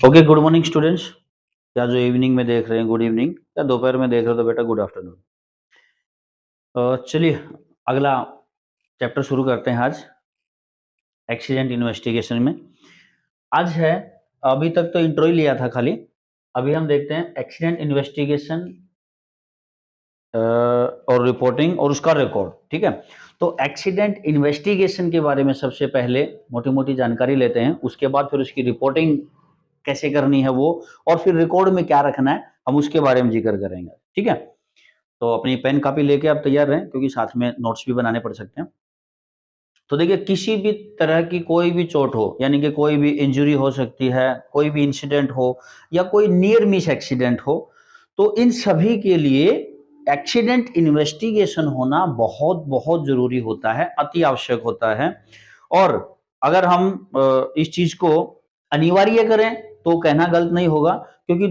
Okay, good morning students. या जो evening में देख रहे हैं गुड इवनिंग, या दोपहर में देख रहे हो तो बेटा गुड आफ्टरनून। चलिए अगला चैप्टर शुरू करते हैं आज एक्सीडेंट इन्वेस्टिगेशन में। आज है, अभी तक तो इंट्रो ही लिया था खाली। अभी हम देखते हैं एक्सीडेंट इन्वेस्टिगेशन और रिपोर्टिंग और उसका रिकॉर्ड। ठीक है, तो एक्सीडेंट इन्वेस्टिगेशन के बारे में सबसे पहले मोटी मोटी जानकारी लेते हैं, उसके बाद फिर उसकी रिपोर्टिंग कैसे करनी है वो, और फिर रिकॉर्ड में क्या रखना है हम उसके बारे में जिक्र करेंगे। ठीक है, तो अपनी पेन कॉपी लेके आप तैयार रहें, क्योंकि साथ में नोट्स भी बनाने पड़ सकते हैं। तो देखिए, किसी भी तरह की कोई भी चोट हो, यानी कि कोई भी इंजरी हो सकती है, कोई भी इंसिडेंट हो, या कोई नियर मिस एक्सीडेंट हो, तो इन सभी के लिए एक्सीडेंट इन्वेस्टिगेशन होना बहुत बहुत जरूरी होता है, अति आवश्यक होता है। और अगर हम इस चीज को अनिवार्य करें तो कहना गलत नहीं होगा, क्योंकि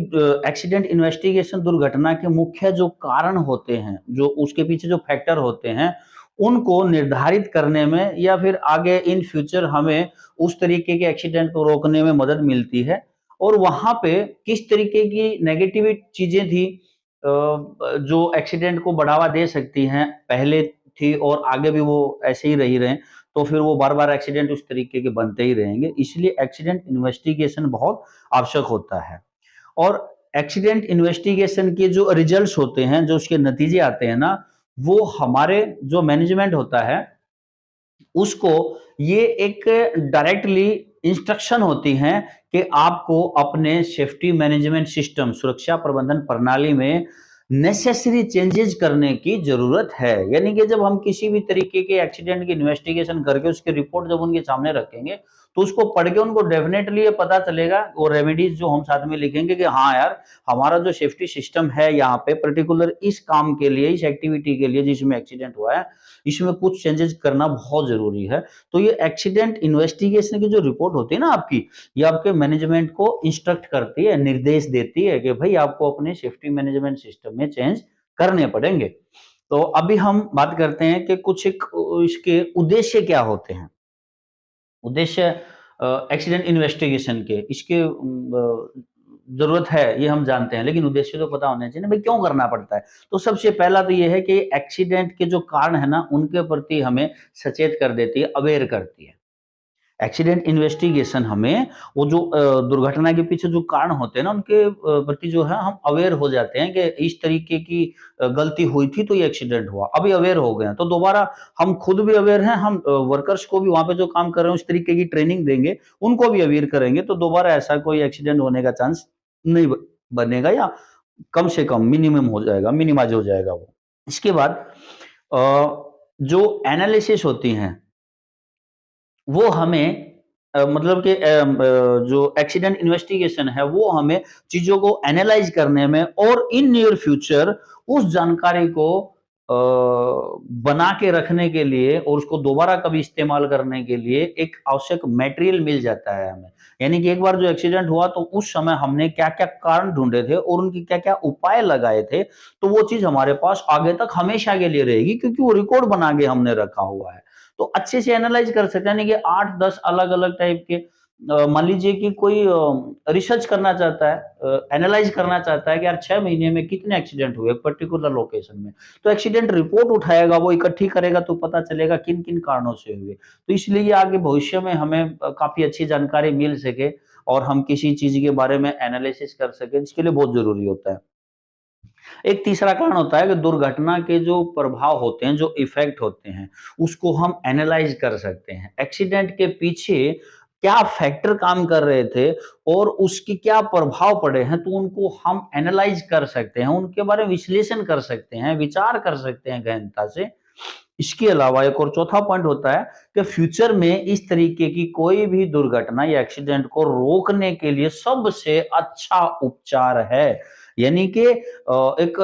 एक्सीडेंट इन्वेस्टिगेशन दुर्घटना के मुख्य जो कारण होते हैं, जो उसके पीछे जो फैक्टर होते हैं, उनको निर्धारित करने में या फिर आगे इन फ्यूचर हमें उस तरीके के एक्सीडेंट को रोकने में मदद मिलती है। और वहां पे किस तरीके की नेगेटिव चीजें थी जो एक्सीडेंट को बढ़ावा दे सकती हैं, पहले थी और आगे भी वो ऐसे ही रही रहे, तो फिर वो बार बार एक्सीडेंट उस तरीके के बनते ही रहेंगे। इसलिए एक्सीडेंट इन्वेस्टिगेशन बहुत आवश्यक होता है। और एक्सीडेंट इन्वेस्टिगेशन के जो रिजल्ट्स होते हैं, जो उसके नतीजे आते हैं ना, वो हमारे जो मैनेजमेंट होता है उसको ये एक डायरेक्टली इंस्ट्रक्शन होती हैं कि आपको अपने सेफ्टी मैनेजमेंट सिस्टम, सुरक्षा प्रबंधन प्रणाली में नेसेसरी चेंजेस करने की जरूरत है। यानी कि जब हम किसी भी तरीके के एक्सीडेंट की इन्वेस्टिगेशन करके उसकी रिपोर्ट जब उनके सामने रखेंगे, तो उसको पढ़ के उनको डेफिनेटली ये पता चलेगा, वो रेमेडीज जो हम साथ में लिखेंगे कि हाँ यार, हमारा जो सेफ्टी सिस्टम है यहाँ पे पर्टिकुलर इस काम के लिए, इस एक्टिविटी के लिए जिसमें एक्सीडेंट हुआ है, इसमें कुछ चेंजेस करना बहुत जरूरी है। तो ये एक्सीडेंट इन्वेस्टिगेशन की जो रिपोर्ट होती है ना आपकी, ये आपके मैनेजमेंट को इंस्ट्रक्ट करती है, निर्देश देती है कि भाई आपको अपने सेफ्टी मैनेजमेंट सिस्टम में चेंज करने पड़ेंगे। तो अभी हम बात करते हैं कि कुछ एक इसके उद्देश्य क्या होते हैं। उद्देश्य एक्सीडेंट इन्वेस्टिगेशन के इसके जरूरत है ये हम जानते हैं, लेकिन उद्देश्य तो पता होना चाहिए ना भाई, क्यों करना पड़ता है। तो सबसे पहला तो ये है कि एक्सीडेंट के जो कारण है ना, उनके प्रति हमें सचेत कर देती है, अवेयर करती है। एक्सीडेंट इन्वेस्टिगेशन हमें वो जो दुर्घटना के पीछे जो कारण होते हैं ना, उनके प्रति जो है हम अवेयर हो जाते हैं कि इस तरीके की गलती हुई थी तो ये एक्सीडेंट हुआ। अभी अवेयर हो गए हैं तो दोबारा हम खुद भी अवेयर हैं, हम वर्कर्स को भी वहां पे जो काम कर रहे हैं उस तरीके की ट्रेनिंग देंगे, उनको भी अवेयर करेंगे, तो दोबारा ऐसा कोई एक्सीडेंट होने का चांस नहीं बनेगा, या कम से कम मिनिमम हो जाएगा, मिनिमाइज हो जाएगा वो। इसके बाद अ, जो एनालिसिस होती हैं वो हमें मतलब कि जो एक्सीडेंट इन्वेस्टिगेशन है वो हमें चीजों को एनालाइज करने में और इन नियर फ्यूचर उस जानकारी को बना के रखने के लिए और उसको दोबारा कभी इस्तेमाल करने के लिए एक आवश्यक मटेरियल मिल जाता है हमें। यानी कि एक बार जो एक्सीडेंट हुआ तो उस समय हमने क्या क्या कारण ढूंढे थे और उनके क्या क्या उपाय लगाए थे, तो वो चीज हमारे पास आगे तक हमेशा के लिए रहेगी, क्योंकि वो रिकॉर्ड बना के हमने रखा हुआ है। तो अच्छे से एनालाइज कर सकते हैं, यानी कि 8-10 अलग-अलग टाइप के मान लीजिए कि कोई रिसर्च करना चाहता है, एनालाइज करना चाहता है कि यार 6 महीने में कितने एक्सीडेंट हुए पर्टिकुलर लोकेशन में, तो एक्सीडेंट रिपोर्ट उठाएगा, वो इकट्ठी करेगा तो पता चलेगा किन-किन कारणों से हुए। तो इसलिए ये आगे भविष्य में हमें काफ़ी अच्छी जानकारी मिल सके और हम किसी चीज़ के बारे में एनालिसिस कर सकें, इसके लिए बहुत ज़रूरी होता है। एक तीसरा कारण होता है कि दुर्घटना के जो प्रभाव होते हैं, जो इफेक्ट होते हैं, उसको हम एनालाइज कर सकते हैं। एक्सीडेंट के पीछे क्या फैक्टर काम कर रहे थे और उसके क्या प्रभाव पड़े हैं, तो उनको हम एनालाइज कर सकते हैं, उनके बारे में विश्लेषण कर सकते हैं, विचार कर सकते हैं गहनता से। इसके अलावा एक और चौथा पॉइंट होता है कि फ्यूचर में इस तरीके की कोई भी दुर्घटना या एक्सीडेंट को रोकने के लिए सबसे अच्छा उपचार है। यानी कि एक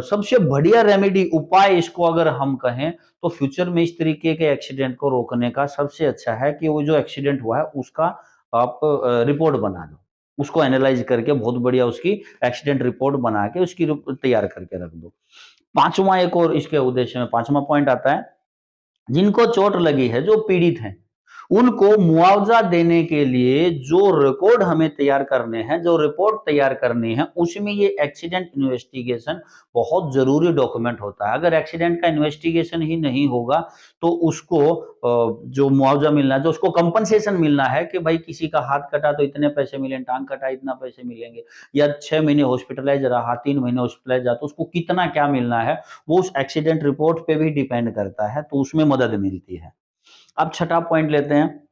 सबसे बढ़िया रेमेडी, उपाय इसको अगर हम कहें, तो फ्यूचर में इस तरीके के एक्सीडेंट को रोकने का सबसे अच्छा है कि वो जो एक्सीडेंट हुआ है उसका आप रिपोर्ट बना लो। उसको एनालाइज करके बहुत बढ़िया उसकी एक्सीडेंट रिपोर्ट बना के उसकी तैयार करके रख दो। पांचवा एक और इसके उद्देश्य में पांचवा पॉइंट आता है, जिनको चोट लगी है, जो पीड़ित हैं, उनको मुआवजा देने के लिए जो रिकॉर्ड हमें तैयार करने हैं, जो रिपोर्ट तैयार करनी है, उसमें ये एक्सीडेंट इन्वेस्टिगेशन बहुत जरूरी डॉक्यूमेंट होता है। अगर एक्सीडेंट का इन्वेस्टिगेशन ही नहीं होगा तो उसको जो मुआवजा मिलना है, जो उसको कंपनसेशन मिलना है कि भाई किसी का हाथ कटा तो इतने पैसे मिले, टांग कटा इतना पैसे मिलेंगे, या 6 महीने हॉस्पिटलाइज रहा, 3 महीने हॉस्पिटलाइज रहा, तो उसको कितना क्या मिलना है, वो उस एक्सीडेंट रिपोर्ट पे भी डिपेंड करता है, तो उसमें मदद मिलती है। अब छठा पॉइंट लेते हैं,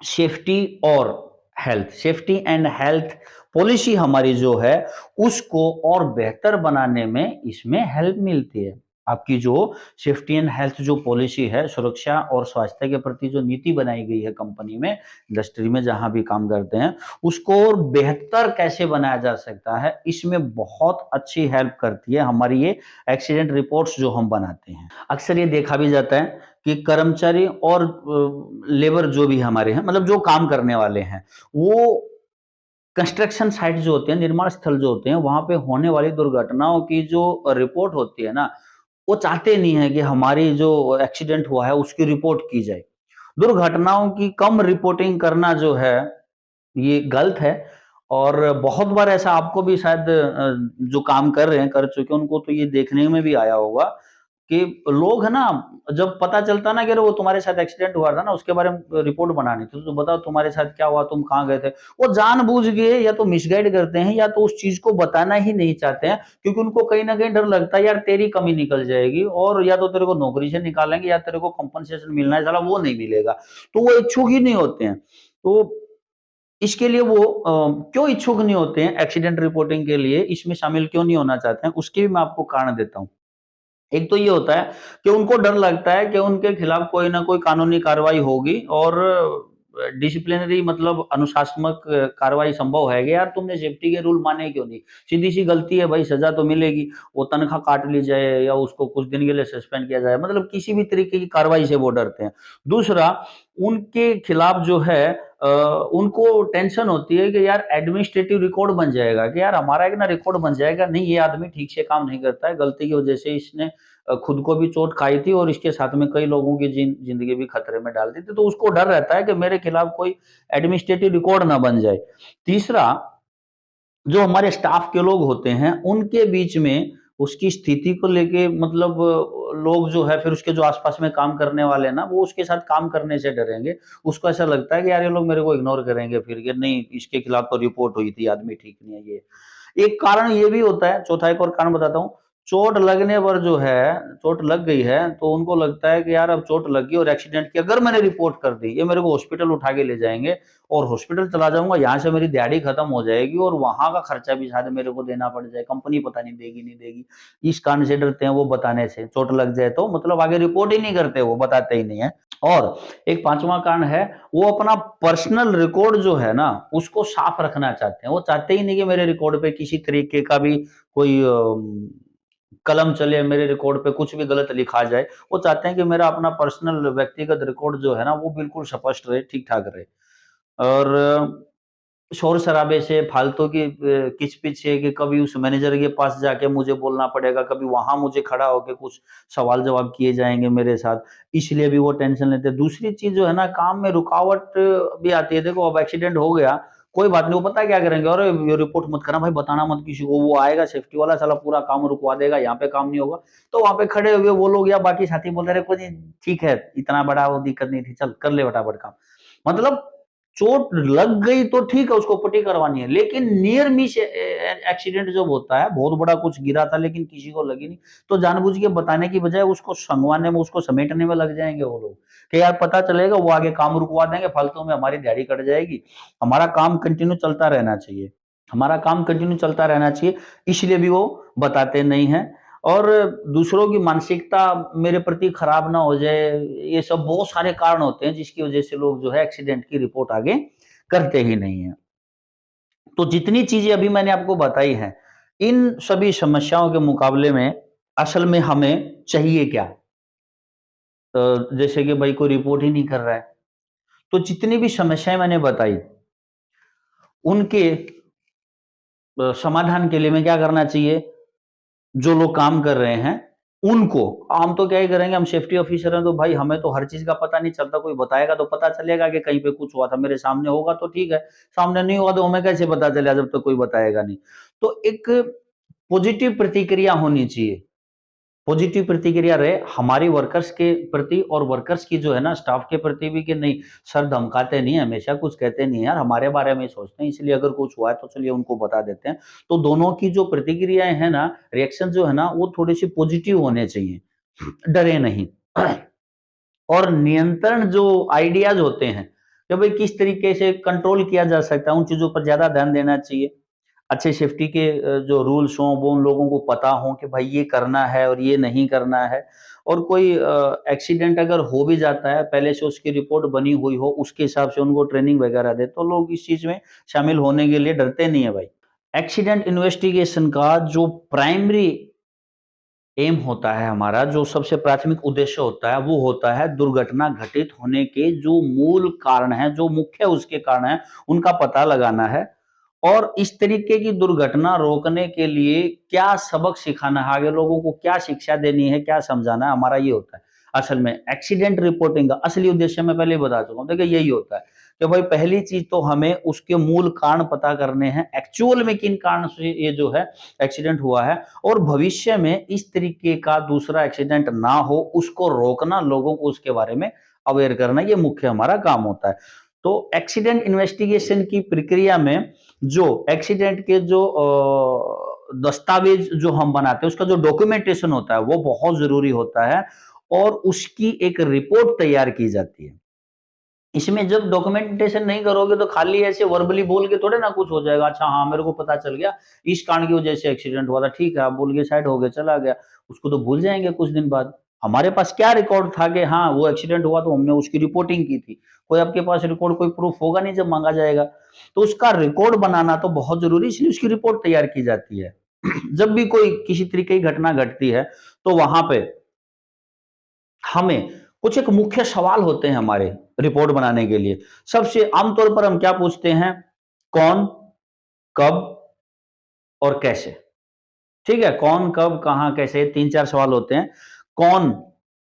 सेफ्टी और health. Safety and health policy हमारी जो है उसको और बेहतर बनाने में इसमें हेल्प मिलती है। आपकी जो सेफ्टी एंड हेल्थ जो पॉलिसी है, सुरक्षा और स्वास्थ्य के प्रति जो नीति बनाई गई है कंपनी में, इंडस्ट्री में जहां भी काम करते हैं, उसको और बेहतर कैसे बनाया जा सकता है, इसमें बहुत अच्छी हेल्प करती है हमारी ये एक्सीडेंट रिपोर्ट्स जो हम बनाते हैं। अक्सर ये देखा भी जाता है कि कर्मचारी और लेबर जो भी हमारे हैं, मतलब जो काम करने वाले हैं, वो कंस्ट्रक्शन साइट जो होते हैं, निर्माण स्थल जो होते हैं, वहां पे होने वाली दुर्घटनाओं की जो रिपोर्ट होती है ना, वो चाहते नहीं है कि हमारी जो एक्सीडेंट हुआ है उसकी रिपोर्ट की जाए। दुर्घटनाओं की कम रिपोर्टिंग करना जो है ये गलत है। और बहुत बार ऐसा आपको भी शायद जो काम कर रहे हैं, कर चुके हैं, उनको तो ये देखने में भी आया होगा कि लोग है ना, जब पता चलता ना कि अरे वो तुम्हारे साथ एक्सीडेंट हुआ था ना, उसके बारे में रिपोर्ट बनानी थी, तो बताओ तुम्हारे साथ क्या हुआ, तुम कहाँ गए थे, वो जानबूझ के या तो मिसगाइड करते हैं या तो उस चीज को बताना ही नहीं चाहते हैं, क्योंकि उनको कहीं ना कहीं डर लगता है यार तेरी कमी निकल जाएगी, और या तो तेरे को नौकरी से निकालेंगे या तेरे को कंपनसेशन मिलना है साला वो नहीं मिलेगा, तो वो इच्छुक ही नहीं होते हैं। तो इसके लिए वो क्यों इच्छुक नहीं होते हैं एक्सीडेंट रिपोर्टिंग के लिए, इसमें शामिल क्यों नहीं होना चाहते हैं, उसके भी मैं आपको कारण देता हूँ। एक तो ये होता है कि उनको डर लगता है कि उनके खिलाफ कोई ना कोई कानूनी कार्रवाई होगी, और डिसिप्लिनरी मतलब अनुशासनात्मक कार्रवाई संभव है कि यार तुमने सेफ्टी के रूल माने क्यों नहीं, सीधी सी गलती है भाई, सजा तो मिलेगी, वो तनख्वाह काट ली जाए या उसको कुछ दिन के लिए सस्पेंड किया जाए, मतलब किसी भी तरीके की कार्रवाई से वो डरते हैं। दूसरा, उनके खिलाफ जो है उनको टेंशन होती है कि यार एडमिनिस्ट्रेटिव रिकॉर्ड बन जाएगा, कि यार हमारा एक ना रिकॉर्ड बन जाएगा, नहीं ये आदमी ठीक से काम नहीं करता है, गलती की वजह से इसने खुद को भी चोट खाई थी और इसके साथ में कई लोगों की जिंदगी भी खतरे में डाल दी थी, तो उसको डर रहता है कि मेरे खिलाफ कोई एडमिनिस्ट्रेटिव रिकॉर्ड ना बन जाए। तीसरा, जो हमारे स्टाफ के लोग होते हैं उनके बीच में उसकी स्थिति को लेके मतलब लोग जो है, फिर उसके जो आसपास में काम करने वाले हैं ना, वो उसके साथ काम करने से डरेंगे। उसको ऐसा लगता है कि यार ये लोग मेरे को इग्नोर करेंगे, फिर कि नहीं इसके खिलाफ तो रिपोर्ट हुई थी, आदमी ठीक नहीं है ये। एक कारण ये भी होता है, चौथा एक और कारण बताता हूँ। चोट लगने पर जो है, चोट लग गई है तो उनको लगता है कि यार अब चोट लग गई और एक्सीडेंट की अगर मैंने रिपोर्ट कर दी, ये मेरे को हॉस्पिटल उठा के ले जाएंगे, और हॉस्पिटल चला जाऊंगा, यहाँ से मेरी दिहाड़ी खत्म हो जाएगी और वहां का खर्चा भी शायद मेरे को देना पड़ जाए, कंपनी पता नहीं देगी नहीं देगी। इस कारण से डरते हैं वो बताने से, चोट लग जाए तो मतलब आगे रिपोर्ट ही नहीं करते, वो बताते ही नहीं है। और एक पांचवा कारण है, वो अपना पर्सनल रिकॉर्ड जो है ना उसको साफ रखना चाहते हैं, वो चाहते ही नहीं कि मेरे रिकॉर्ड पे किसी तरीके का भी कोई कलम चले, मेरे रिकॉर्ड पे कुछ भी गलत लिखा जाए। वो चाहते हैं कि मेरा अपना पर्सनल व्यक्तिगत रिकॉर्ड जो है ना वो बिल्कुल स्पष्ट रहे, ठीक ठाक रहे। और शोर शराबे से, फालतू की किच-पिच से कि कभी उस मैनेजर के पास जाके मुझे बोलना पड़ेगा, कभी वहाँ मुझे खड़ा होके कुछ सवाल-जवाब किए जाएँगे मेरे साथ, इसलिए भी वो टेंशन लेते हैं। दूसरी चीज़ जो है ना, काम में रुकावट भी आती है। देखो अब एक्सीडेंट हो गया, कोई बात नहीं, वो पता है क्या करेंगे, "अरे! ये रिपोर्ट मत करना भाई, बताना मत किसी को।" वो आएगा सेफ्टी वाला, साला पूरा काम रुकवा देगा, यहाँ पे काम नहीं होगा। तो वहाँ पे खड़े हुए वो लोग या बाकी साथी बोलते हैं, "अरे! कोई नहीं, ठीक है, इतना बड़ा वो दिक्कत नहीं थी, चल कर ले फटाफट काम।" मतलब चोट लग गई तो ठीक है, उसको पट्टी करवानी है, लेकिन नियर मिस एक्सीडेंट जब होता है, बहुत बड़ा कुछ गिरा था लेकिन किसी को लगी नहीं, तो जानबूझ के बताने की बजाय उसको संगवाने में, उसको समेटने में लग जाएंगे वो लोग, कि यार पता चलेगा, वो आगे काम रुकवा देंगे, फालतू में हमारी दिहाड़ी कट जाएगी। हमारा काम कंटिन्यू चलता रहना चाहिए, हमारा काम कंटिन्यू चलता रहना चाहिए, इसलिए भी वो बताते नहीं हैं। और दूसरों की मानसिकता मेरे प्रति खराब ना हो जाए, ये सब बहुत सारे कारण होते हैं जिसकी वजह से लोग जो है एक्सीडेंट की रिपोर्ट आगे करते ही नहीं है। तो जितनी चीजें अभी मैंने आपको बताई हैं, इन सभी समस्याओं के मुकाबले में असल में हमें चाहिए क्या? जैसे कि भाई कोई रिपोर्ट ही नहीं कर रहा है, तो जितनी भी समस्याएं मैंने बताई, उनके समाधान के लिए में क्या करना चाहिए? जो लोग काम कर रहे हैं, उनको, हम तो क्या ही करेंगे, हम सेफ्टी ऑफिसर हैं तो भाई हमें तो हर चीज का पता नहीं चलता, कोई बताएगा तो पता चलेगा कि कहीं पे कुछ हुआ था, मेरे सामने होगा तो ठीक है, सामने नहीं हुआ तो हमें कैसे पता चलेगा जब तक कोई बताएगा नहीं। तो एक पॉजिटिव प्रतिक्रिया होनी चाहिए, पॉजिटिव प्रतिक्रिया रहे हमारी वर्कर्स के प्रति, और वर्कर्स की जो है ना स्टाफ के प्रति भी, कि नहीं सर धमकाते नहीं है, हमेशा कुछ कहते नहीं है यार, हमारे बारे में ही सोचते हैं, इसलिए अगर कुछ हुआ है तो चलिए उनको बता देते हैं। तो दोनों की जो प्रतिक्रियाएं है ना, रिएक्शन जो है ना, वो थोड़ी सी पॉजिटिव होने चाहिए, डरे नहीं। और नियंत्रण जो आइडियाज होते हैं कि भाई किस तरीके से कंट्रोल किया जा सकता है, उन चीजों पर ज्यादा ध्यान देना चाहिए। अच्छे सेफ्टी के जो रूल्स हों वो उन लोगों को पता हो कि भाई ये करना है और ये नहीं करना है। और कोई एक्सीडेंट अगर हो भी जाता है, पहले से उसकी रिपोर्ट बनी हुई हो, उसके हिसाब से उनको ट्रेनिंग वगैरह दे, तो लोग इस चीज में शामिल होने के लिए डरते नहीं है भाई। एक्सीडेंट इन्वेस्टिगेशन का जो प्राइमरी एम होता है, हमारा जो सबसे प्राथमिक उद्देश्य होता है, वो होता है दुर्घटना घटित होने के जो मूल कारण हैं, जो मुख्य उसके कारण हैं, उनका पता लगाना है। और इस तरीके की दुर्घटना रोकने के लिए क्या सबक सिखाना है, आगे लोगों को क्या शिक्षा देनी है, क्या समझाना है, हमारा ये होता है। असल में एक्सीडेंट रिपोर्टिंग का असली उद्देश्य मैं पहले ही बता चुका हूँ, देखिए यही होता है कि भाई पहली चीज तो हमें उसके मूल कारण पता करने हैं, एक्चुअल में किन कारण से ये जो है एक्सीडेंट हुआ है, और भविष्य में इस तरीके का दूसरा एक्सीडेंट ना हो उसको रोकना, लोगों को उसके बारे में अवेयर करना, ये मुख्य हमारा काम होता है। तो एक्सीडेंट इन्वेस्टिगेशन की प्रक्रिया में जो एक्सीडेंट के जो दस्तावेज जो हम बनाते हैं, उसका जो डॉक्यूमेंटेशन होता है वो बहुत जरूरी होता है, और उसकी एक रिपोर्ट तैयार की जाती है। इसमें जब डॉक्यूमेंटेशन नहीं करोगे तो खाली ऐसे वर्बली बोल के थोड़े ना कुछ हो जाएगा, अच्छा हाँ मेरे को पता चल गया इस कारण की वजह से एक्सीडेंट हुआ था, ठीक है आप बोल के साइड हो गए चला गया, उसको तो भूल जाएंगे कुछ दिन बाद। हमारे पास क्या रिकॉर्ड था कि हाँ वो एक्सीडेंट हुआ तो हमने उसकी रिपोर्टिंग की थी, कोई आपके पास रिकॉर्ड कोई प्रूफ होगा नहीं जब मांगा जाएगा। तो उसका रिकॉर्ड बनाना तो बहुत जरूरी, इसलिए उसकी रिपोर्ट तैयार की जाती है। जब भी कोई किसी तरीके की घटना घटती है तो वहां पे हमें कुछ एक मुख्य सवाल होते हैं हमारे रिपोर्ट बनाने के लिए। सबसे आमतौर पर हम क्या पूछते हैं, कौन, कब और कैसे। ठीक है, कौन, कब, कहां, कैसे, तीन चार सवाल होते हैं। कौन,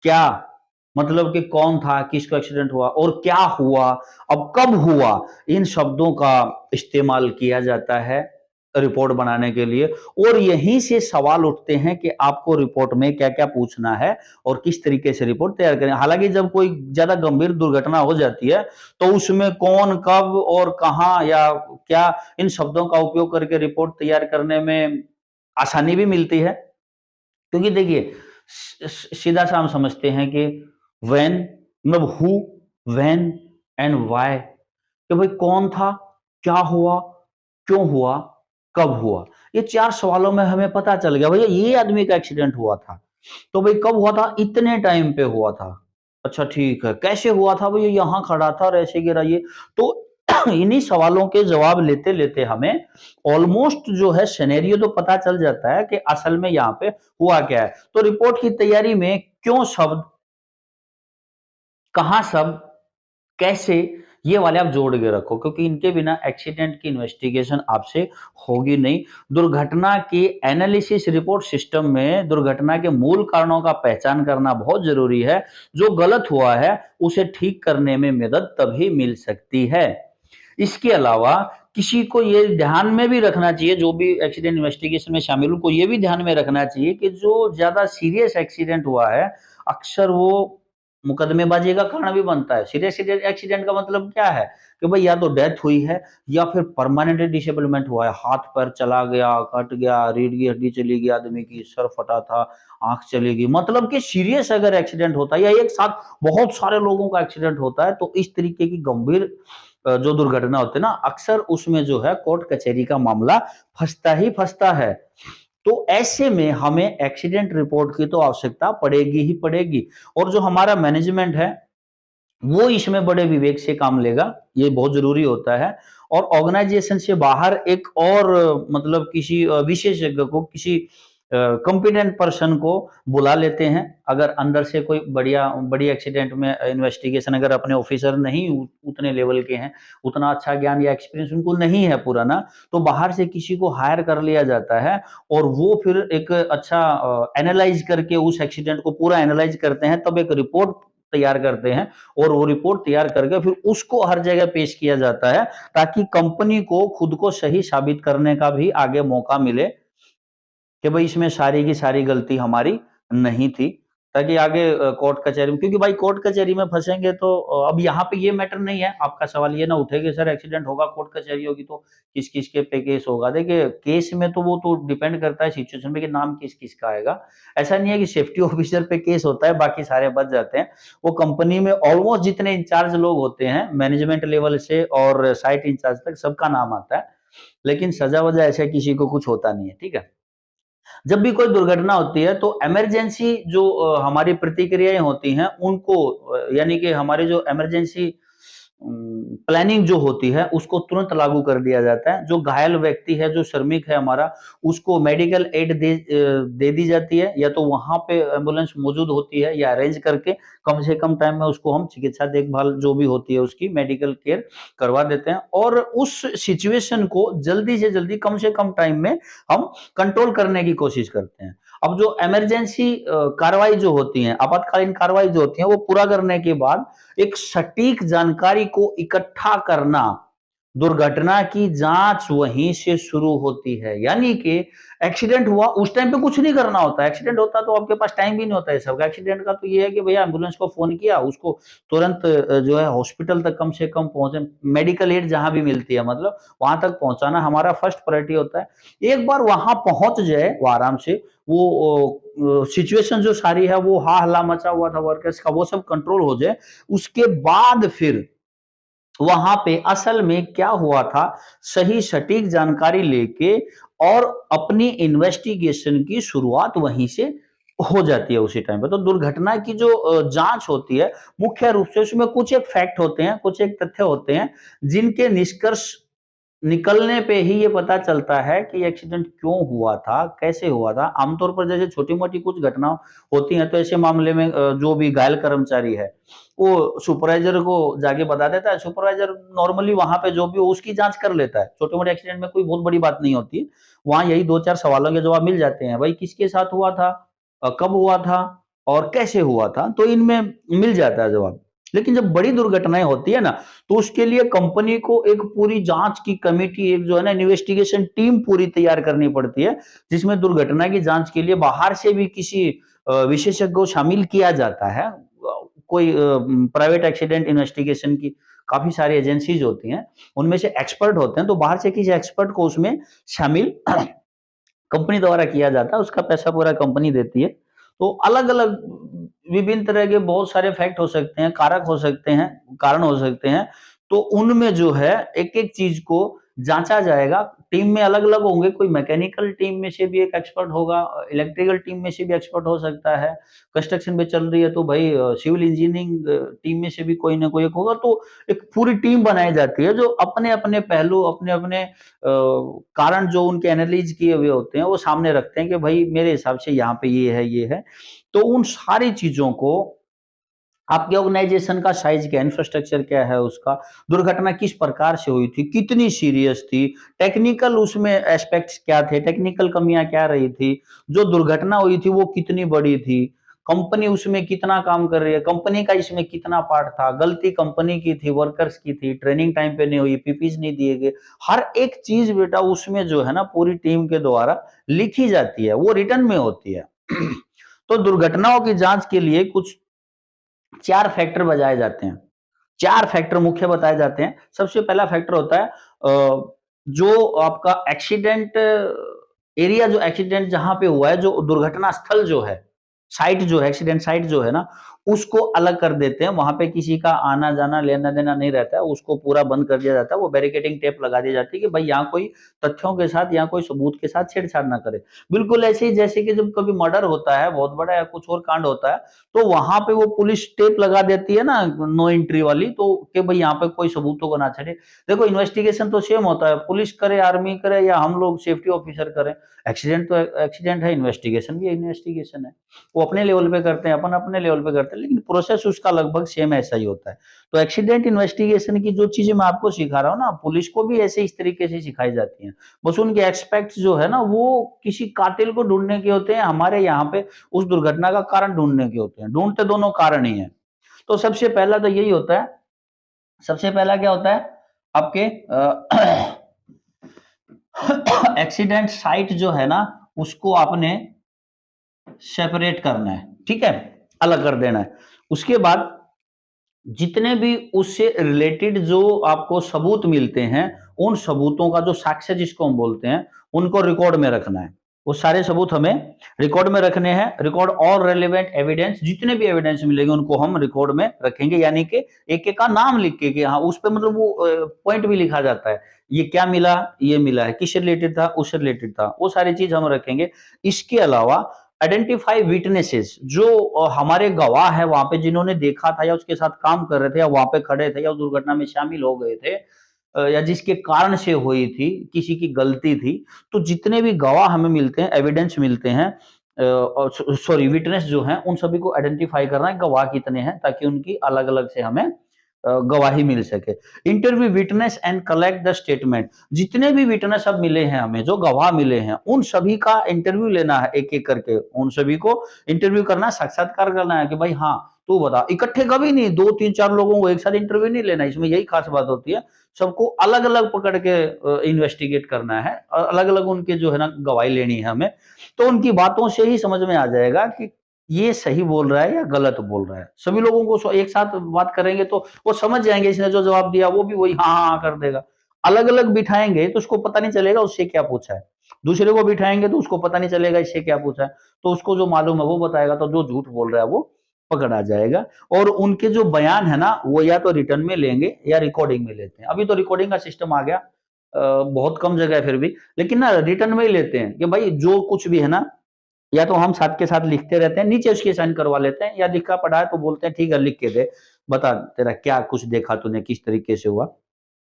क्या, मतलब कि कौन था, किसको एक्सीडेंट हुआ, और क्या हुआ, अब कब हुआ, इन शब्दों का इस्तेमाल किया जाता है रिपोर्ट बनाने के लिए। और यहीं से सवाल उठते हैं कि आपको रिपोर्ट में क्या क्या पूछना है और किस तरीके से रिपोर्ट तैयार करें। हालांकि जब कोई ज्यादा गंभीर दुर्घटना हो जाती है तो उसमें कौन, कब और कहां या क्या, इन शब्दों का उपयोग करके रिपोर्ट तैयार करने में आसानी भी मिलती है। क्योंकि देखिए सीधा सा हम समझते हैं कि व्हेन, मतलब हु, व्हेन एंड व्हाई, कि भाई कौन था, क्या हुआ, क्यों हुआ, कब हुआ। ये चार सवालों में हमें पता चल गया भैया ये आदमी का एक्सीडेंट हुआ था, तो भाई कब हुआ था, इतने टाइम पे हुआ था। अच्छा ठीक है, कैसे हुआ था, भैया यहाँ खड़ा था और ऐसे गिरा ये। तो इन्हीं सवालों के जवाब लेते लेते हमें ऑलमोस्ट जो है सिनेरियो तो पता चल जाता है कि असल में यहाँ पे हुआ क्या है। तो रिपोर्ट की तैयारी में क्यों शब्द, कहां शब्द, कैसे, ये वाले आप जोड़ के रखो, क्योंकि इनके बिना एक्सीडेंट की इन्वेस्टिगेशन आपसे होगी नहीं। दुर्घटना की एनालिसिस रिपोर्ट सिस्टम में दुर्घटना के मूल कारणों का पहचान करना बहुत जरूरी है। जो गलत हुआ है उसे ठीक करने में मदद तभी मिल सकती है। इसके अलावा किसी को ये ध्यान में भी रखना चाहिए, जो भी एक्सीडेंट इन्वेस्टिगेशन में शामिल उनको ये भी ध्यान में रखना चाहिए कि जो ज्यादा सीरियस एक्सीडेंट हुआ है अक्सर वो मुकदमेबाजी का कारण भी बनता है। सीरियस एक्सीडेंट का मतलब क्या है कि भाई या तो डेथ हुई है या फिर परमानेंट डिसेबलमेंट हुआ है, हाथ पैर चला गया, कट गया, रीढ़ की हड्डी चली गई, आदमी की सर फटा था, आंख चली गई, मतलब कि सीरियस अगर एक्सीडेंट होता है या एक साथ बहुत सारे लोगों का एक्सीडेंट होता है तो इस तरीके की गंभीर जो दुर्घटना होती है ना, अक्सर उसमें जो है कोर्ट कचहरी का मामला फंसता ही फंसता है। तो ऐसे में हमें एक्सीडेंट रिपोर्ट की तो आवश्यकता पड़ेगी ही पड़ेगी। और जो हमारा मैनेजमेंट है वो इसमें बड़े विवेक से काम लेगा, ये बहुत जरूरी होता है। और ऑर्गेनाइजेशन से बाहर एक और मतलब किसी विशेषज्ञ को, किसी कॉम्पिटेंट पर्सन को बुला लेते हैं। अगर अंदर से कोई बड़ी एक्सीडेंट में इन्वेस्टिगेशन, अगर अपने ऑफिसर नहीं उतने लेवल के हैं, उतना अच्छा ज्ञान या एक्सपीरियंस उनको नहीं है पुराना, तो बाहर से किसी को हायर कर लिया जाता है और वो फिर एक अच्छा एनालाइज करके उस एक्सीडेंट को पूरा एनालाइज करते हैं, तब एक रिपोर्ट तैयार करते हैं और वो रिपोर्ट तैयार करके फिर उसको हर जगह पेश किया जाता है, ताकि कंपनी को खुद को सही साबित करने का भी आगे मौका मिले कि भाई इसमें सारी की सारी गलती हमारी नहीं थी, ताकि आगे कोर्ट कचहरी में, क्योंकि भाई कोर्ट कचहरी में फंसेंगे तो अब यहाँ पे ये मैटर नहीं है, आपका सवाल ये ना उठे कि सर एक्सीडेंट होगा, कोर्ट कचहरी होगी तो किस किस के पे केस होगा। देखिए केस में तो वो तो डिपेंड करता है सिचुएशन पे कि नाम किस किस का आएगा। ऐसा नहीं है कि सेफ्टी ऑफिसर पे केस होता है बाकी सारे बच जाते हैं। वो कंपनी में ऑलमोस्ट जितने इंचार्ज लोग होते हैं मैनेजमेंट लेवल से और साइट इंचार्ज तक सबका नाम आता है, लेकिन सजा वजा ऐसा किसी को कुछ होता नहीं है। ठीक है। जब भी कोई दुर्घटना होती है तो इमरजेंसी जो हमारी प्रतिक्रियाएं होती हैं उनको यानी कि हमारी जो इमरजेंसी प्लानिंग जो होती है उसको तुरंत लागू कर दिया जाता है। जो घायल व्यक्ति है, जो श्रमिक है हमारा, उसको मेडिकल एड दे दी जाती है, या तो वहां पे एम्बुलेंस मौजूद होती है या अरेंज करके कम से कम टाइम में उसको हम चिकित्सा देखभाल जो भी होती है उसकी मेडिकल केयर करवा देते हैं और उस सिचुएशन को जल्दी से जल्दी कम से कम टाइम में हम कंट्रोल करने की कोशिश करते हैं। अब जो इमरजेंसी कार्रवाई जो होती है, आपातकालीन कार्रवाई जो होती है, वो पूरा करने के बाद एक सटीक जानकारी को इकट्ठा करना, दुर्घटना की जांच वहीं से शुरू होती है। यानी कि एक्सीडेंट हुआ उस टाइम पे कुछ नहीं करना होता, एक्सीडेंट होता तो आपके पास टाइम भी नहीं होता है सबका। एक्सीडेंट का तो ये है कि भैया एम्बुलेंस को फोन किया, उसको तुरंत जो है हॉस्पिटल तक कम से कम पहुंचे, मेडिकल एड जहां भी मिलती है मतलब वहां तक पहुंचाना हमारा फर्स्ट प्रायोरिटी होता है। एक बार वहां पहुंच जाए वो आराम से, वो सिचुएशन जो सारी है, वो हा हल्ला मचा हुआ था वर्कर्स का, वो सब कंट्रोल हो जाए, उसके बाद फिर वहां पे असल में क्या हुआ था, सही सटीक जानकारी लेके और अपनी इन्वेस्टिगेशन की शुरुआत वहीं से हो जाती है उसी टाइम पे। तो दुर्घटना की जो जांच होती है, मुख्य रूप से उसमें कुछ एक फैक्ट होते हैं, कुछ एक तथ्य होते हैं, जिनके निष्कर्ष निकलने पे ही ये पता चलता है कि एक्सीडेंट क्यों हुआ था, कैसे हुआ था। आमतौर पर जैसे छोटी-मोटी कुछ घटना होती हैं, तो ऐसे मामले में जो भी घायल कर्मचारी है, वो सुपरवाइज़र को जाके बता देता है। सुपरवाइज़र नॉर्मली वहाँ पे जो भी हो उसकी जाँच कर लेता है। छोटे-मोटे एक्सीडेंट में कोई बहुत बड़ी बात नहीं होती। वहाँ यही 2-4 सवालों के जवाब मिल जाते हैं। भाई किसके साथ हुआ था? कब हुआ था? और कैसे हुआ था? तो इनमें मिल जाता है जवाब। लेकिन जब बड़ी दुर्घटनाएँ होती है ना, तो उसके लिए कंपनी को एक पूरी जांच की कमेटी, एक जो है ना इन्वेस्टिगेशन टीम पूरी तैयार करनी पड़ती है, जिसमें दुर्घटना की जांच के लिए बाहर से भी किसी विशेषज्ञ को शामिल किया जाता है। कोई प्राइवेट एक्सीडेंट इन्वेस्टिगेशन की काफी सारी एजेंसीज होती हैं, उनमें से एक्सपर्ट होते हैं, तो बाहर से किसी एक्सपर्ट को उसमें शामिल कंपनी द्वारा किया जाता है, उसका पैसा पूरा कंपनी देती है। तो अलग-अलग विभिन्न तरह के बहुत सारे फैक्ट हो सकते हैं, कारक हो सकते हैं, कारण हो सकते हैं। तो उनमें जो है एक-एक चीज़ को जाँचा जाएगा। टीम में अलग-अलग होंगे, कोई मैकेनिकल टीम में से भी एक एक्सपर्ट होगा, इलेक्ट्रिकल टीम में से भी एक्सपर्ट हो सकता है। कंस्ट्रक्शन में चल रही है तो भाई सिविल इंजीनियरिंग टीम में से भी कोई ना कोई एक होगा। तो एक पूरी टीम बनाई जाती है जो अपने-अपने पहलू, अपने-अपने कारण जो उनके एनालाइज़ किए हुए होते हैं, वो सामने रखते हैं कि भई मेरे हिसाब से यहाँ पे ये है, ये है। तो उन सारी चीज़ों को, आपके ऑर्गेनाइजेशन का साइज़ क्या है, इंफ्रास्ट्रक्चर क्या है उसका, दुर्घटना किस प्रकार से हुई थी, कितनी सीरियस थी, टेक्निकल उसमें एस्पेक्ट्स क्या थे, टेक्निकल कमियाँ क्या रही थी, जो दुर्घटना हुई थी वो कितनी बड़ी थी, कंपनी उसमें कितना काम कर रही है, कंपनी का इसमें कितना पार्ट था, गलती कंपनी की थी, वर्कर्स की थी, ट्रेनिंग टाइम पे नहीं हुई, पीपीज़ नहीं दिए गए। हर एक चीज़ बेटा उसमें जो है ना पूरी टीम के द्वारा लिखी जाती है, वो रिटन में होती है। तो दुर्घटनाओं की जाँच के लिए कुछ 4 फैक्टर बजाए जाते हैं। 4 फैक्टर मुख्य बताए जाते हैं। सबसे पहला फैक्टर होता है जो आपका एक्सीडेंट एरिया, जो एक्सीडेंट जहाँ पे हुआ है, जो दुर्घटना स्थल जो है, साइट जो है, एक्सीडेंट साइट जो है ना, उसको अलग कर देते हैं, वहां पे किसी का आना जाना लेना देना नहीं रहता है, उसको पूरा बंद कर दिया जाता है, वो बैरिकेडिंग टेप लगा दी जाती है कि भाई यहाँ कोई तथ्यों के साथ या कोई सबूत के साथ छेड़छाड़ ना करे। बिल्कुल ऐसे ही जैसे कि जब कभी मर्डर होता है बहुत बड़ा या कुछ और कांड होता है, तो वहां पे वो पुलिस टेप लगा देती है ना, नो एंट्री वाली, तो कि भाई यहाँ पे कोई सबूतों को ना छेड़े। देखो इन्वेस्टिगेशन तो सेम होता है, पुलिस करे, आर्मी करे या हम लोग सेफ्टी ऑफिसर करें, एक्सीडेंट तो एक्सीडेंट है, इन्वेस्टिगेशन भी इन्वेस्टिगेशन है। वो अपने लेवल पे करते हैं, अपन अपने लेवल पे करते हैं, लेकिन प्रोसेस उसका लगभग सेम ऐसा ही होता है। तो एक्सीडेंट इन्वेस्टिगेशन की जो चीजें मैं आपको सिखा रहा हूँ ना, पुलिस को भी ऐसे इस तरीके से सिखाई जाती हैं। बस उनके एक्सपेक्ट्स जो है ना, वो किसी कातिल को ढूंढने के होते हैं, हमारे यहाँ पे उस दुर्घटना का कारण ढूंढने के होते हैं। ढूंढते दोनों कारण ही है। तो सबसे पहला तो यही होता है, सबसे पहला क्या होता है आपके एक्सीडेंट साइट जो है ना, उसको आपने सेपरेट करना है, ठीक है, अलग कर देना है। उसके बाद जितने भी उससे रिलेटेड जो आपको सबूत मिलते हैं, उन सबूतों का जो साक्ष्य जिसको हम बोलते हैं, उनको रिकॉर्ड में रखना है। वो सारे सबूत हमें रिकॉर्ड में रखने हैं। रिकॉर्ड ऑल रेलेवेंट एविडेंस, जितने भी एविडेंस मिलेंगे उनको हम रिकॉर्ड में रखेंगे, यानी कि एक एक का नाम लिख के कि हाँ उस पे मतलब वो पॉइंट भी लिखा जाता है, ये क्या मिला, ये मिला है, किससे रिलेटेड था, उससे रिलेटेड था, वो सारी चीज हम रखेंगे। इसके अलावा आइडेंटिफाई विटनेसेस, जो हमारे गवाह है वहां पे, जिन्होंने देखा था या उसके साथ काम कर रहे थे या वहां पे खड़े थे या उस दुर्घटना में शामिल हो गए थे, या जिसके कारण से हुई थी, किसी की गलती थी, तो जितने भी गवाह हमें मिलते हैं, एविडेंस मिलते हैं, और सॉरी विटनेस जो हैं, उन सभी को आइडेंटिफाई करना है गवाह कितने हैं, ताकि उनकी अलग अलग से हमें गवाही मिल सके। Interview witness and collect the statement, जितने भी विटनेस अब मिले हैं हमें, जो गवाह मिले हैं, उन सभी का इंटरव्यू लेना है एक एक करके, उन सभी को इंटरव्यू करना है, साक्षात्कार करना है कि भाई हाँ तू बता। इकट्ठे कभी नहीं, दो तीन चार लोगों को एक साथ इंटरव्यू नहीं लेना, इसमें यही खास बात होती है। सबको अलग अलग पकड़ के इन्वेस्टिगेट करना है, अलग अलग उनके जो है ना गवाही लेनी है हमें। तो उनकी बातों से ही समझ में आ जाएगा कि ये सही बोल रहा है या गलत बोल रहा है। सभी लोगों को एक साथ बात करेंगे तो वो समझ जाएंगे, इसने जो जवाब दिया वो भी वही हाँ हाँ हाँ कर देगा। अलग अलग बिठाएंगे तो उसको पता नहीं चलेगा उससे क्या पूछा है, दूसरे को बिठाएंगे तो उसको पता नहीं चलेगा इससे क्या पूछा है, तो उसको जो मालूम है वो बताएगा, तो जो झूठ बोल रहा है वो पकड़ा जाएगा। और उनके जो बयान है ना, वो या तो रिटर्न में लेंगे या रिकॉर्डिंग में लेते हैं। अभी तो रिकॉर्डिंग का सिस्टम आ गया, बहुत कम जगह है फिर भी, लेकिन ना रिटर्न में ही लेते हैं कि भाई जो कुछ भी है ना, या तो हम साथ के साथ लिखते रहते हैं, नीचे उसकी साइन करवा लेते हैं, या लिखा पढ़ा है तो बोलते हैं ठीक है लिख के दे, बता तेरा क्या कुछ देखा तूने, किस तरीके से हुआ,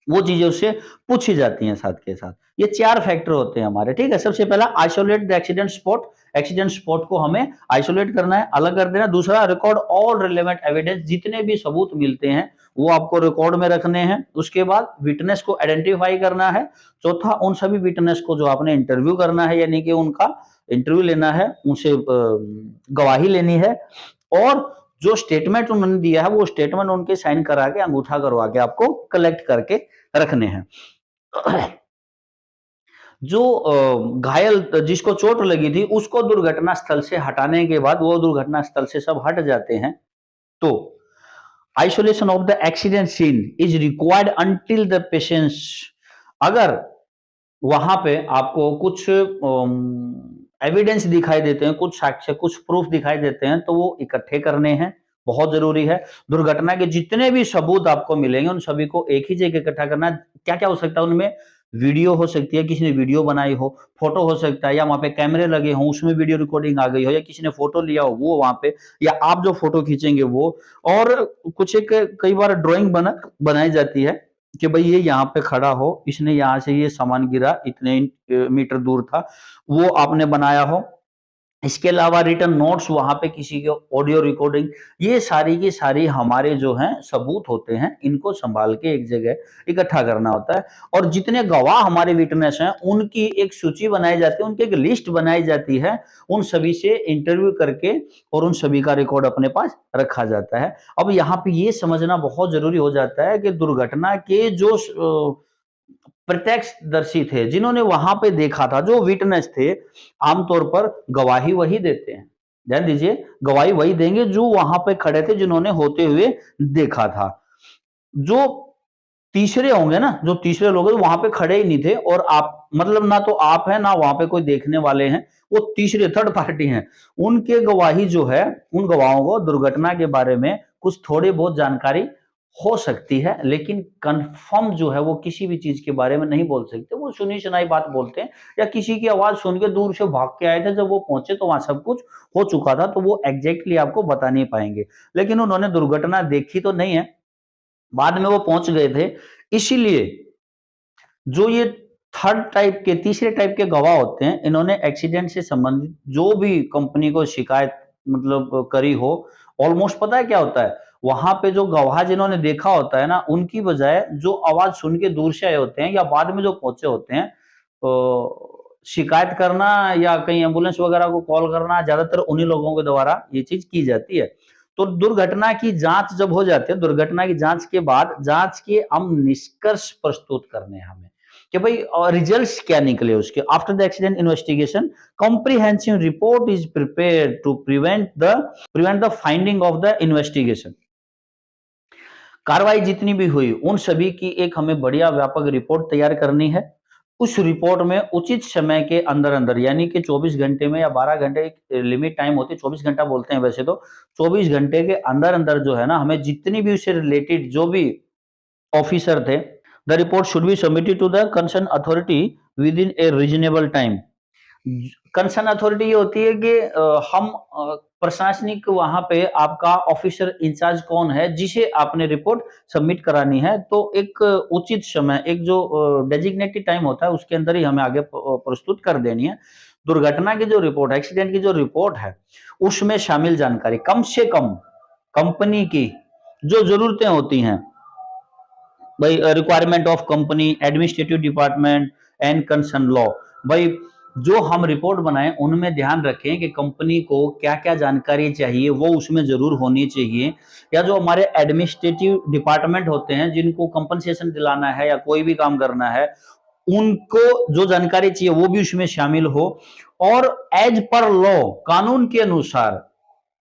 वो चीजें उससे पूछी जाती हैं साथ के साथ। ये चार फैक्टर होते हैं हमारे, ठीक है। सबसे पहला isolate the accident spot, accident spot को हमें आइसोलेट करना है, अलग कर देना। दूसरा रिकॉर्ड ऑल रिलेवेंट एविडेंस, जितने भी सबूत मिलते हैं वो आपको रिकॉर्ड में रखने हैं। उसके बाद विटनेस को आइडेंटिफाई करना है। चौथा उन सभी विटनेस को जो आपने इंटरव्यू करना है, यानी कि उनका इंटरव्यू लेना है, उनसे गवाही लेनी है, और जो स्टेटमेंट उन्होंने दिया है वो स्टेटमेंट उनके साइन करा के, अंगूठा करवा के आपको कलेक्ट करके रखने हैं। जो घायल, जिसको चोट लगी थी, उसको दुर्घटना स्थल से हटाने के बाद, वो दुर्घटना स्थल से सब हट जाते हैं, तो isolation of the accident scene is required until the patients, अगर वहां पे आपको कुछ एविडेंस दिखाई देते हैं, कुछ साक्ष्य, कुछ प्रूफ दिखाई देते हैं, तो वो इकट्ठे करने हैं, बहुत जरूरी है। दुर्घटना के जितने भी सबूत आपको मिलेंगे उन सभी को एक ही जगह इकट्ठा करना है। क्या क्या हो सकता है उनमें, वीडियो हो सकती है, किसी ने वीडियो बनाई हो, फोटो हो सकता है, या वहां पे कैमरे लगे हों उसमें वीडियो रिकॉर्डिंग आ गई हो, या किसी ने फोटो लिया हो वो वहां पे, या आप जो फोटो खींचेंगे वो, और कुछ एक कई बार ड्राइंग बनाई जाती है कि भाई ये यहाँ पे खड़ा हो, इसने यहाँ से ये सामान गिरा, इतने मीटर दूर था, वो आपने बनाया हो। इसके अलावा रिटन नोट्स, वहां पे किसी के ऑडियो रिकॉर्डिंग, ये सारी की सारी हमारे जो हैं सबूत होते हैं, इनको संभाल के एक जगह इकट्ठा करना होता है। और जितने गवाह हमारे विटनेस हैं उनकी एक सूची बनाई जाती है, उनकी एक लिस्ट बनाई जाती है, उन सभी से इंटरव्यू करके और उन सभी का रिकॉर्ड अपने पास रखा जाता है। अब यहाँ पे ये समझना बहुत जरूरी हो जाता है कि दुर्घटना के जो प्रत्यक्षदर्शी थे, जिन्होंने वहां पे देखा था, जो विटनेस थे, आमतौर पर गवाही वही देते हैं। ध्यान दीजिए, गवाही वही देंगे जो वहां पे खड़े थे, जिन्होंने होते हुए देखा था। जो तीसरे होंगे ना, जो तीसरे लोग हैं वहां पे खड़े ही नहीं थे, और आप मतलब ना तो आप हैं ना वहां पे कोई देखने वाले हैं, वो तीसरे थर्ड पार्टी हैं। उनके गवाही जो है, उन गवाहों को दुर्घटना के बारे में कुछ थोड़ी बहुत जानकारी हो सकती है, लेकिन कंफर्म जो है वो किसी भी चीज के बारे में नहीं बोल सकते। वो सुनी सुनाई बात बोलते हैं, या किसी की आवाज सुन के दूर से भाग के आए थे, जब वो पहुंचे तो वहां सब कुछ हो चुका था, तो वो एग्जैक्टली आपको बता नहीं पाएंगे। लेकिन उन्होंने दुर्घटना देखी तो नहीं है, बाद में वो पहुंच गए थे। इसीलिए जो ये थर्ड टाइप के, तीसरे टाइप के गवाह होते हैं, इन्होंने एक्सीडेंट से संबंधित जो भी कंपनी को शिकायत मतलब करी हो, ऑलमोस्ट पता है क्या होता है, वहां पे जो गवाह जिन्होंने देखा होता है ना, उनकी बजाय जो आवाज सुन के दूर से आए होते हैं या बाद में जो पहुंचे होते हैं, तो शिकायत करना या कहीं एम्बुलेंस वगैरह को कॉल करना, ज्यादातर उन्हीं लोगों के द्वारा ये चीज की जाती है। तो दुर्घटना की जांच जब हो जाती है, दुर्घटना की जांच के बाद जांच के हम निष्कर्ष प्रस्तुत करने हैं हमें, कि भाई रिजल्ट्स क्या निकले उसके। After the accident investigation, comprehensive report is prepared to prevent the finding of the investigation. कार्रवाई जितनी भी हुई उन सभी की एक हमें बढ़िया व्यापक रिपोर्ट तैयार करनी है। उस रिपोर्ट में उचित समय के अंदर अंदर, यानी कि 24 घंटे में या 12 घंटे, एक लिमिट टाइम होती है, 24 घंटा बोलते हैं वैसे तो, 24 घंटे के अंदर अंदर जो है ना, हमें जितनी भी उससे रिलेटेड जो भी ऑफिसर थे, the report should be submitted to the concern authority within a reasonable time. Concern authority ये होती है कि हम प्रशासनिक वहां पे आपका ऑफिसर इंचार्ज कौन है जिसे आपने रिपोर्ट सबमिट करानी है, तो एक उचित समय, एक जो डेजिग्नेटेड टाइम होता है उसके अंदर ही हमें आगे प्रस्तुत कर देनी है। दुर्घटना की जो रिपोर्ट है, एक्सीडेंट की जो रिपोर्ट है, उसमें शामिल जानकारी कम से कम कंपनी की जो जरूरतें होती हैं, भाई requirement of company, administrative department and concern law, भाई जो हम रिपोर्ट बनाएं उनमें ध्यान रखें कि कंपनी को क्या क्या जानकारी चाहिए, वो उसमें जरूर होनी चाहिए। या जो हमारे एडमिनिस्ट्रेटिव डिपार्टमेंट होते हैं, जिनको कंपनसेशन दिलाना है या कोई भी काम करना है, उनको जो जानकारी चाहिए वो भी उसमें शामिल हो। और एज पर लॉ, कानून के अनुसार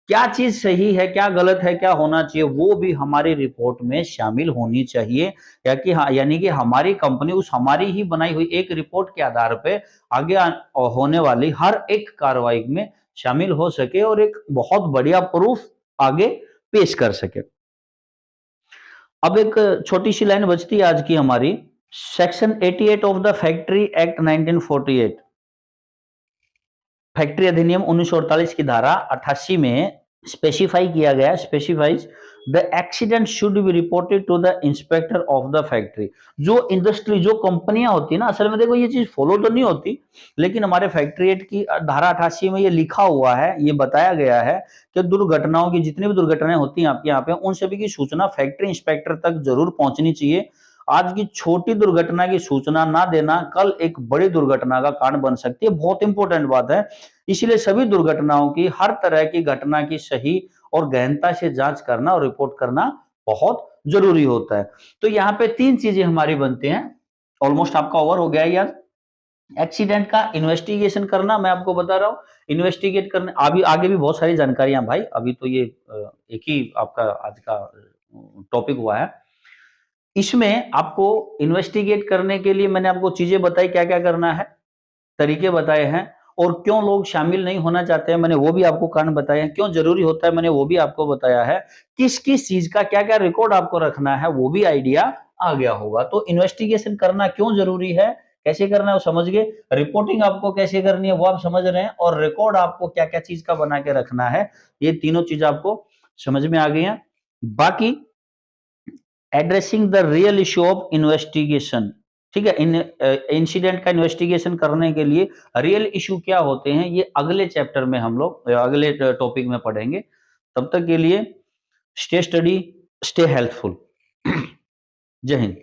क्या चीज सही है, क्या गलत है, क्या होना चाहिए, वो भी हमारी रिपोर्ट में शामिल होनी चाहिए। या कि हाँ, यानी कि हमारी कंपनी उस हमारी ही बनाई हुई एक रिपोर्ट के आधार पे आगे होने वाली हर एक कार्रवाई में शामिल हो सके और एक बहुत बढ़िया प्रूफ आगे पेश कर सके। अब एक छोटी सी लाइन बचती है आज की हमारी, section 88 of the factory act 1948, factory अधिनियम 1948 की धारा 88 में स्पेसिफाई किया गया, specifies the accident should be reported to the inspector of the factory. जो इंडस्ट्री, जो कंपनियां होती है ना, असल में देखो ये चीज फॉलो तो नहीं होती, लेकिन हमारे फैक्ट्री एक्ट की धारा 88 में ये लिखा हुआ है, ये बताया गया है कि दुर्घटनाओं की, जितनी भी दुर्घटनाएं होती हैं आपके यहाँ पे, उन सभी की सूचना फैक्ट्री इंस्पेक्टर तक जरूर पहुंचनी चाहिए। आज की छोटी दुर्घटना की सूचना ना देना कल एक बड़ी दुर्घटना का कारण बन सकती है, बहुत इंपॉर्टेंट बात है। इसलिए सभी दुर्घटनाओं की, हर तरह की घटना की सही और गहनता से जांच करना और रिपोर्ट करना बहुत जरूरी होता है। तो यहाँ पे तीन चीजें हमारी बनती हैं। ऑलमोस्ट आपका ओवर हो गया है यार। एक्सीडेंट का इन्वेस्टिगेशन करना, मैं आपको बता रहा हूँ, इन्वेस्टिगेट करने अभी आगे भी बहुत सारी जानकारियां भाई, अभी तो ये एक ही आपका आज का टॉपिक हुआ है। इसमें आपको इन्वेस्टिगेट करने के लिए मैंने आपको चीजें बताई, क्या क्या करना है, तरीके बताए हैं, और क्यों लोग शामिल नहीं होना चाहते हैं मैंने वो भी आपको कारण बताए हैं, क्यों जरूरी होता है मैंने वो भी आपको बताया है, किस किस चीज का क्या क्या रिकॉर्ड आपको रखना है वो भी आइडिया आ गया होगा। तो इन्वेस्टिगेशन करना क्यों जरूरी है, कैसे करना है वो समझ गए, रिपोर्टिंग आपको कैसे करनी है वो आप समझ रहे हैं, और रिकॉर्ड आपको क्या क्या चीज का बना के रखना है, ये तीनों चीज आपको समझ में आ गई हैं। बाकी addressing the real issue of investigation, ठीक है, इन इंसिडेंट का इन्वेस्टिगेशन करने के लिए रियल इश्यू क्या होते हैं, ये अगले चैप्टर में हम लोग अगले टॉपिक में पढ़ेंगे। तब तक के लिए स्टे स्टडी, स्टे हेल्थफुल। जय हिंद।